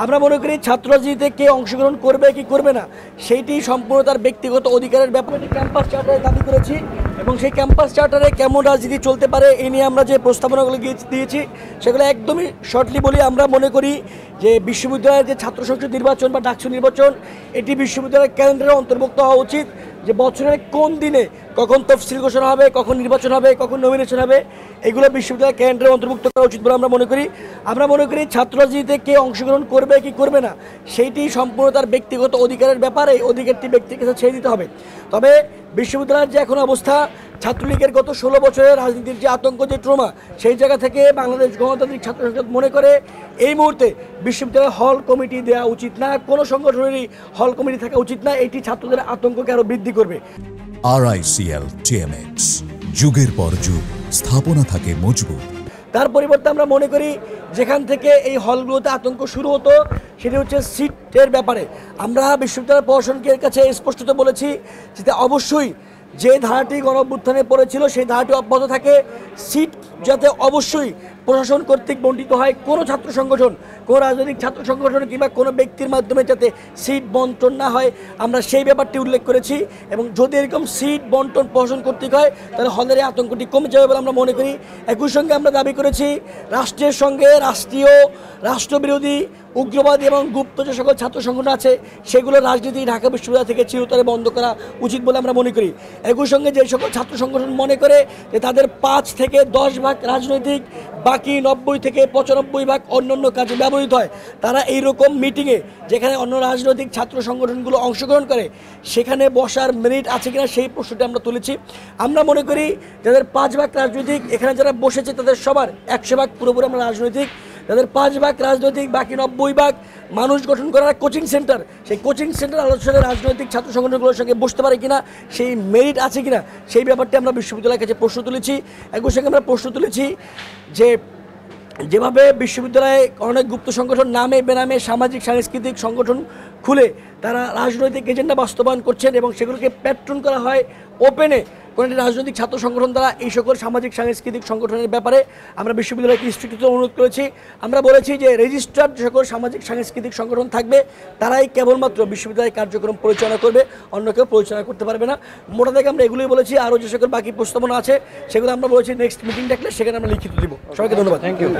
আমরা মনে করি ছাত্র রাজনীতিতে কে অংশগ্রহণ করবে কি করবে না সেইটি সম্পূর্ণ তার ব্যক্তিগত অধিকারের ব্যাপারে ক্যাম্পাস চার্টারে দাবি করেছি এবং সেই ক্যাম্পাস চার্টারে কেমন রাজনীতি চলতে পারে এই নিয়ে আমরা যে প্রস্তাবনাগুলো দিয়েছি সেগুলো একদমই শর্টলি বলি। আমরা মনে করি যে বিশ্ববিদ্যালয়ের যে ছাত্র সংসদ নির্বাচন বা ডাকসু নির্বাচন এটি বিশ্ববিদ্যালয়ের ক্যালেন্ডারে অন্তর্ভুক্ত হওয়া উচিত। যে বছরের কোন দিনে কখন তফসিল ঘোষণা হবে, কখন নির্বাচন হবে, কখন নমিনেশন হবে, এগুলো বিশ্ববিদ্যালয়ের ক্যালেন্ডারে অন্তর্ভুক্ত করা উচিত বলে আমরা মনে করি ছাত্র রাজনীতিতে কে অংশগ্রহণ করবে কি করবে না সেইটি সম্পূর্ণ তার ব্যক্তিগত অধিকারের ব্যাপারে অধিকারটি ব্যক্তির কাছে ছেড়ে দিতে হবে। তবে বিশ্ববিদ্যালয়ের যে এখন অবস্থা, ছাত্রলীগের গত 16 বছরের রাজনীতির যে আতঙ্ক, যে ট্রমা, সেই জায়গা থেকে বাংলাদেশ গণতান্ত্রিক ছাত্র সংসদ মনে করে এই মুহূর্তে বিশ্ববিদ্যালয়ে হল কমিটি দেওয়া উচিত না, কোনো সংগঠনেরই হল কমিটি থাকা উচিত না। এটি ছাত্রদের আতঙ্ককে আরও বৃদ্ধি করবে। RICL TMX, যুগের পর যুগ স্থাপনা থাকে মজবুত। তার পরিবর্তে আমরা মনে করি যেখান থেকে এই হলগুলোতে আতঙ্ক শুরু হতো সেটি হচ্ছে সিটের ব্যাপারে। আমরা বিশ্ববিদ্যালয় প্রশাসনের কাছে স্পষ্টত বলেছি যে অবশ্যই যে ধারাটি গণঅভ্যুত্থানে পড়েছিল সেই ধারাটি অব্যাহত থাকে। সিট যাতে অবশ্যই প্রশাসন কর্তৃক বণ্টিত হয়, কোনো ছাত্র সংগঠন, কোনো রাজনৈতিক ছাত্র সংগঠন কিংবা কোনো ব্যক্তির মাধ্যমে যাতে সিট বন্টন না হয়, আমরা সেই ব্যাপারটি উল্লেখ করেছি। এবং যদি এরকম সিট বন্টন প্রশাসন কর্তৃক হয় তাহলে হলের আতঙ্কটি কমে যাবে বলে আমরা মনে করি। একই সঙ্গে আমরা দাবি করেছি রাষ্ট্রের সঙ্গে রাষ্ট্রবিরোধী, উগ্রবাদী এবং গুপ্ত যে সকল ছাত্র সংগঠন আছে সেগুলো রাজনীতি ঢাকা বিশ্ববিদ্যালয় থেকে চিরতরে বন্ধ করা উচিত বলে আমরা মনে করি। একই সঙ্গে যে সকল ছাত্র সংগঠন মনে করে যে তাদের 5 থেকে 10 ভাগ রাজনৈতিক, বাকি 90 থেকে 95 ভাগ অন্যান্য কাজে ব্যবহৃত হয়, তারা এইরকম মিটিংয়ে যেখানে অন্য রাজনৈতিক ছাত্র সংগঠনগুলো অংশগ্রহণ করে সেখানে বসার মেরিট আছে কিনা সেই প্রশ্নটি আমরা তুলেছি। আমরা মনে করি যাদের 5 ভাগ রাজনৈতিক, এখানে যারা বসেছে তাদের সবার 100 ভাগ পুরোপুরি আমরা রাজনৈতিক, যাদের 5 ভাগ রাজনৈতিক, বাকি 90 ভাগ মানুষ গঠন করার কোচিং সেন্টার, সেই কোচিং সেন্টার আলোচনায় রাজনৈতিক ছাত্র সংগঠনগুলোর সঙ্গে বসতে পারে কিনা, সেই মেরিট আছে কিনা সেই ব্যাপারটি আমরা বিশ্ববিদ্যালয়ের কাছে প্রশ্ন তুলেছি। একই সঙ্গে আমরা প্রশ্ন তুলেছি যে যেভাবে বিশ্ববিদ্যালয়ে অনেক গুপ্ত সংগঠন নামে বেনামে সামাজিক সাংস্কৃতিক সংগঠন খুলে তারা রাজনৈতিক এজেন্ডা বাস্তবায়ন করছেন এবং সেগুলোকে প্যাট্রন করা হয় ওপেনে কোনো একটি রাজনৈতিক ছাত্র সংগঠন দ্বারা, এই সকল সামাজিক সাংস্কৃতিক সংগঠনের ব্যাপারে আমরা বিশ্ববিদ্যালয়কে স্ট্রিক্ট অনুরোধ করেছি। আমরা বলেছি যে রেজিস্ট্রার্ড যে সকল সামাজিক সাংস্কৃতিক সংগঠন থাকবে তারাই কেবলমাত্র বিশ্ববিদ্যালয়ের কার্যক্রম পরিচালনা করবে, অন্য কেউ পরিচালনা করতে পারবে না। মোটা থেকে আমরা এগুলোই বলেছি। আরও যে সকল বাকি প্রস্তাবনা আছে সেগুলো আমরা বলেছি নেক্সট মিটিং ডাকলে সেখানে আমরা লিখিত দিব। সবাইকে ধন্যবাদ। Thank you.